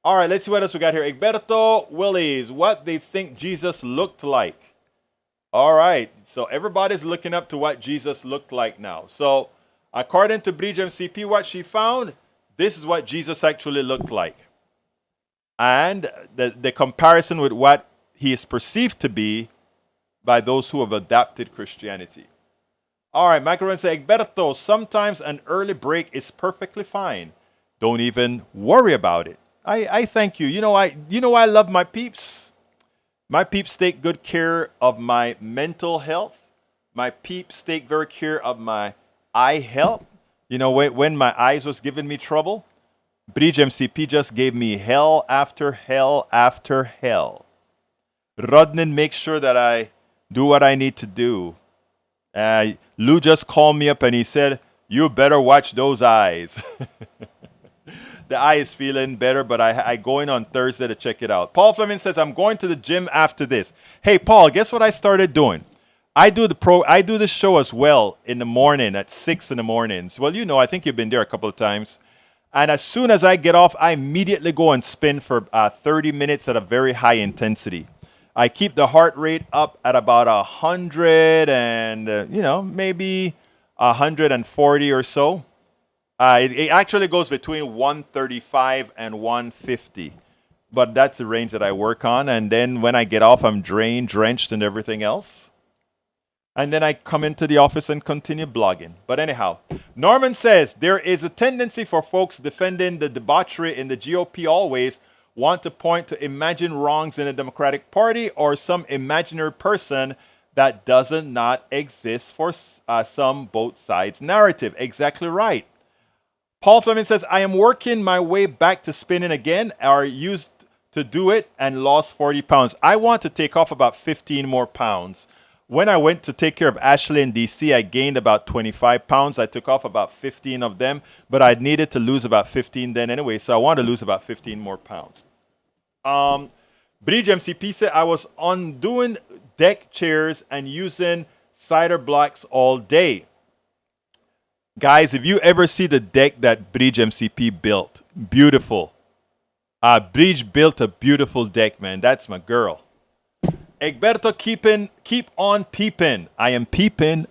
[SPEAKER 1] All right, let's see what else we got here. Egberto Willies, what they think Jesus looked like. All right, so everybody's looking up to what Jesus looked like now. So according to Bridge MCP, what she found, this is what Jesus actually looked like. And the comparison with what he is perceived to be by those who have adapted Christianity. All right, Michael Ren says, Egberto, sometimes an early break is perfectly fine. Don't even worry about it. I thank you. I love my peeps. My peeps take good care of my mental health. My peeps take very care of my eye health. When my eyes was giving me trouble, Bridge MCP just gave me hell after hell after hell. Rodnan makes sure that I do what I need to do. Lou just called me up and he said, you better watch those eyes. The eye is feeling better, but I go in on Thursday to check it out. Paul Fleming says, I'm going to the gym after this. Hey, Paul, guess what I started doing? I do the show as well in the morning at 6 in the mornings. Well, I think you've been there a couple of times. And as soon as I get off, I immediately go and spin for 30 minutes at a very high intensity. I keep the heart rate up at about 100 and, maybe 140 or so. It actually goes between 135 and 150. But that's the range that I work on. And then when I get off, I'm drained, drenched, and everything else. And then I come into the office and continue blogging. But anyhow, Norman says, there is a tendency for folks defending the debauchery in the GOP always want to point to imagined wrongs in the Democratic Party or some imaginary person that does not exist for some both sides narrative. Exactly right. Paul Fleming says, I am working my way back to spinning again. I used to do it and lost 40 pounds. I want to take off about 15 more pounds. When I went to take care of Ashley in D.C., I gained about 25 pounds. I took off about 15 of them, but I needed to lose about 15 then anyway, so I want to lose about 15 more pounds. Bridge MCP said, I was undoing deck chairs and using cider blocks all day. Guys, if you ever see the deck that Bridge MCP built, beautiful. Bridge built a beautiful deck, man. That's my girl. Egberto, keep on peeping. I am peeping.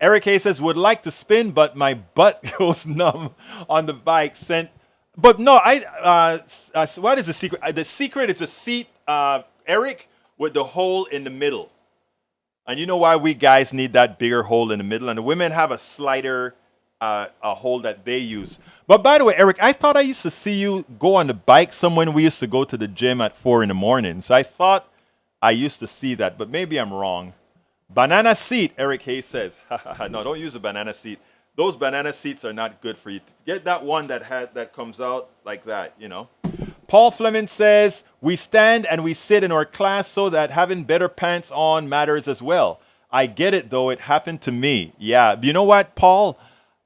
[SPEAKER 1] Eric Hayes says, would like to spin, but my butt goes numb on the bike. But no, what is the secret? The secret is a seat, Eric, with the hole in the middle. And you know why we guys need that bigger hole in the middle? And the women have a slighter a hole that they use. But by the way, Eric, I thought I used to see you go on the bike somewhere when we used to go to the gym at 4 in the morning. So I thought I used to see that, but maybe I'm wrong. Banana seat, Eric Hayes says. No, don't use a banana seat. Those banana seats are not good for you. Get that one that comes out like that, you know. Paul Fleming says, we stand and we sit in our class so that having better pants on matters as well. I get it, though. It happened to me. Yeah. You know what, Paul?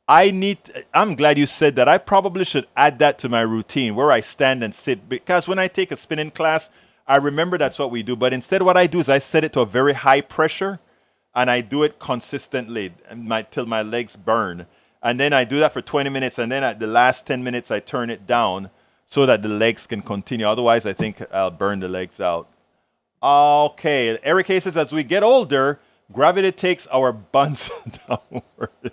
[SPEAKER 1] I'm glad you said that. I probably should add that to my routine where I stand and sit, because when I take a spinning class, I remember that's what we do. But instead, what I do is I set it to a very high pressure, and I do it consistently till my legs burn. And then I do that for 20 minutes, and then at the last 10 minutes, I turn it down so that the legs can continue. Otherwise, I think I'll burn the legs out. Okay. Eric Hayes says, as we get older, gravity takes our buns downward.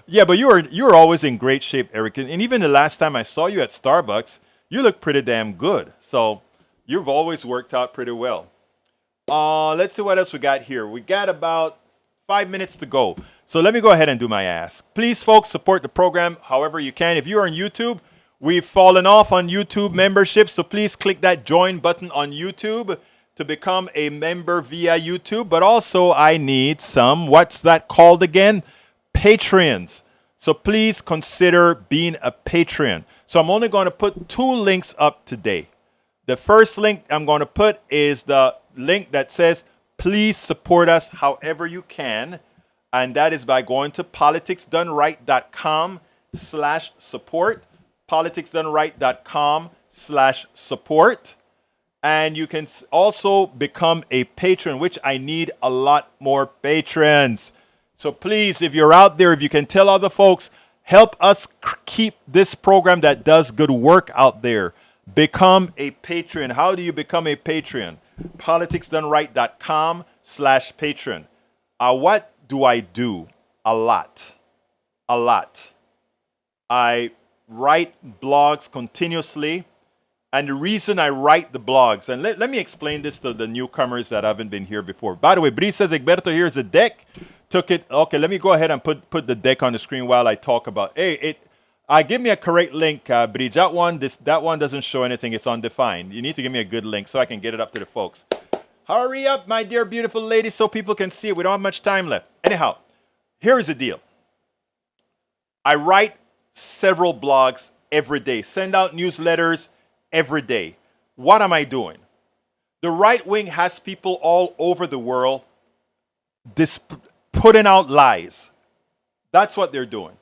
[SPEAKER 1] Yeah, but you're always in great shape, Eric. And even the last time I saw you at Starbucks, you look pretty damn good. So you've always worked out pretty well. Let's see what else we got here. We got about 5 minutes to go. So let me go ahead and do my ask. Please, folks, support the program however you can. If you're on YouTube, we've fallen off on YouTube membership. So please click that join button on YouTube to become a member via YouTube. But also I need some, what's that called again? Patreons. So please consider being a Patreon. So I'm only going to put 2 links up today. The first link I'm going to put is the link that says, please support us however you can. And that is by going to politicsdoneright.com/support. politicsdoneright.com/support. And you can also become a patron, which I need a lot more patrons. So please, if you're out there, if you can tell other folks, help us keep this program that does good work out there. Become a patron. How do you become a patron? politicsdoneright.com/patron. What do I do? A lot. I write blogs continuously. And the reason I write the blogs, and let me explain this to the newcomers that haven't been here before. By the way, Bree says, Egberto, here's the deck. Took it. Okay, let me go ahead and put the deck on the screen while I talk about. Give me a correct link, Bree. That one doesn't show anything. It's undefined. You need to give me a good link so I can get it up to the folks. Hurry up, my dear beautiful lady, so people can see it. We don't have much time left. Anyhow, here's the deal. I write several blogs every day. Send out newsletters every day. What am I doing? The right wing has people all over the world putting out lies. That's what they're doing.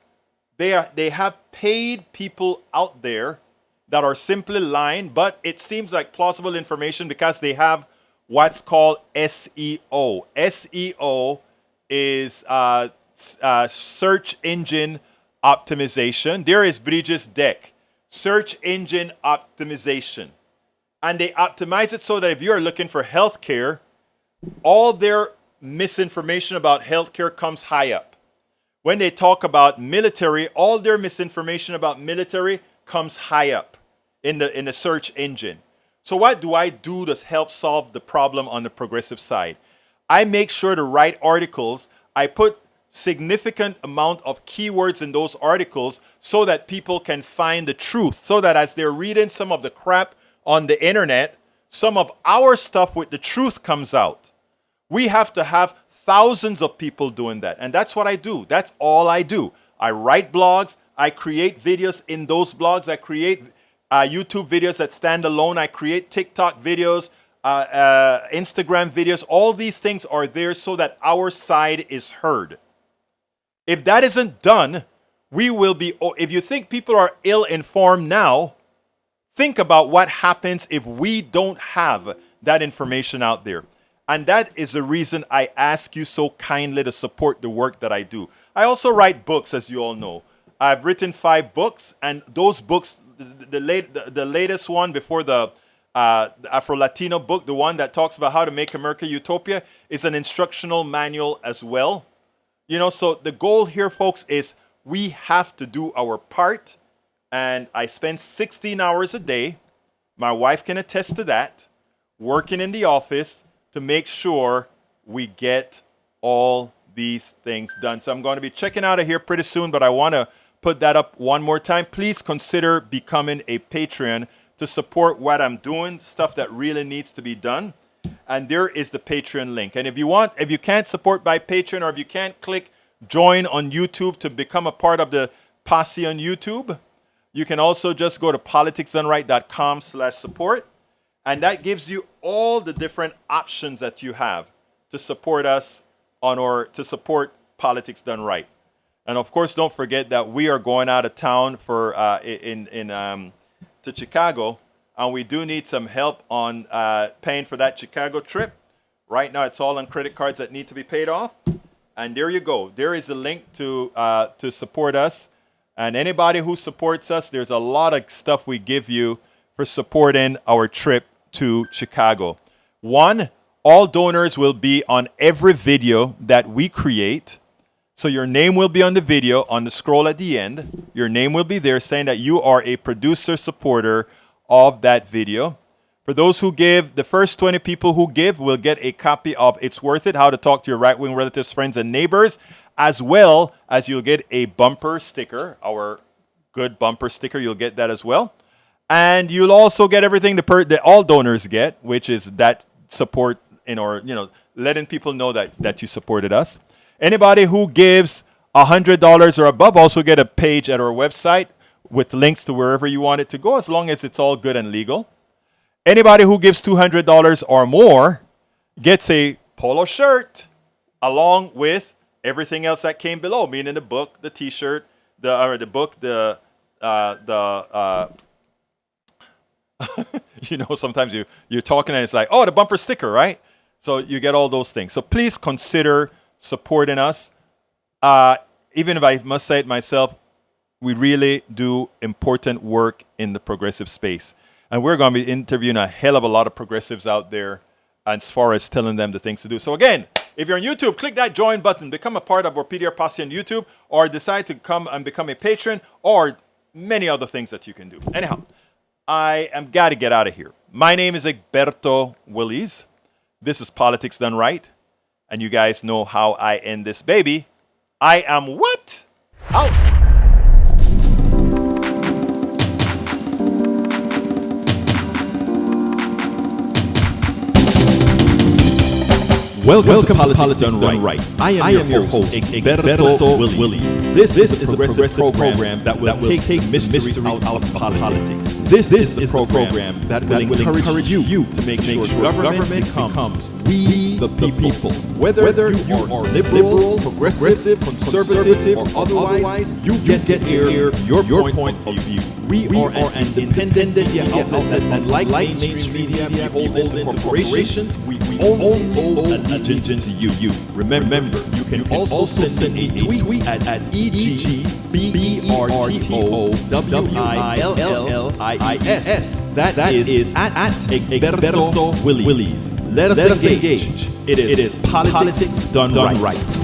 [SPEAKER 1] They have paid people out there that are simply lying, but it seems like plausible information because they have what's called SEO. SEO is search engine optimization. There is Bridges' deck, search engine optimization. And they optimize it so that if you're looking for healthcare, all their misinformation about healthcare comes high up. When they talk about military, all their misinformation about military comes high up in the search engine. So what do I do to help solve the problem on the progressive side? I make sure to write articles. I put significant amount of keywords in those articles so that people can find the truth, so that as they're reading some of the crap on the internet, some of our stuff with the truth comes out. We have to have thousands of people doing that. And that's what I do. That's all I do. I write blogs. I create videos in those blogs. I create YouTube videos that stand alone. I create TikTok videos, Instagram videos. All these things are there so that our side is heard. If that isn't done, we will be, if you think people are ill-informed now, think about what happens if we don't have that information out there. And that is the reason I ask you so kindly to support the work that I do. I also write books, as you all know. I've written 5 books, and those books, the latest one before the Afro-Latino book, the one that talks about how to make America utopia, is an instructional manual as well. You know, so the goal here, folks, is we have to do our part. And I spend 16 hours a day, my wife can attest to that, working in the office to make sure we get all these things done. So I'm going to be checking out of here pretty soon, but I want to put that up one more time. Please consider becoming a Patreon to support what I'm doing, stuff that really needs to be done. and there is the Patreon link. And if you can't support by Patreon, or if you can't click join on YouTube to become a part of the posse on YouTube, you can also just go to politicsdoneright.com/support, and that gives you all the different options that you have to support us to support Politics Done Right. And of course, don't forget that we are going out of town for to Chicago, and we do need some help on paying for that Chicago trip. Right now, it's all on credit cards that need to be paid off. And there you go. There is a link to support us. And anybody who supports us, there's a lot of stuff we give you for supporting our trip to Chicago. One, all donors will be on every video that we create. So your name will be on the video, on the scroll at the end. Your name will be there saying that you are a producer supporter of that video. For those who give, the first 20 people who give will get a copy of It's Worth It, How to Talk to Your Right-Wing Relatives, Friends, and Neighbors, as well as you'll get a bumper sticker, our good bumper sticker. You'll get that as well. And you'll also get everything that all donors get, which is that support letting people know that you supported us. Anybody who gives $100 or above also get a page at our website with links to wherever you want it to go, as long as it's all good and legal. Anybody who gives $200 or more gets a polo shirt along with everything else that came below, meaning the book, the T-shirt, sometimes you're talking and it's like, oh, the bumper sticker, right? So you get all those things. So please consider supporting us. Even if I must say it myself, we really do important work in the progressive space. And we're going to be interviewing a hell of a lot of progressives out there as far as telling them the things to do. So again, if you're on YouTube, click that join button, become a part of our PDR Posse on YouTube, or decide to come and become a patron, or many other things that you can do. Anyhow, I am got to get out of here. My name is Egberto Willies. This is Politics Done Right. And you guys know how I end this baby. I am what? Out.
[SPEAKER 9] Welcome to Politics Done Right. I am your host, Egberto Willies. This is the progressive program that will take mystery out of politics. This is the program that will encourage you to make sure government becomes we the people. Whether you are liberal, progressive, conservative, or otherwise, you get to hear your point of view. We are an independent media outlet that, unlike mainstream media, we hold into corporations. We only owe allegiance to you. Remember, you can also send a tweet at EGBRTOWILLIES. That is at Egberto Willies. Let us engage. It is Politics Done Right.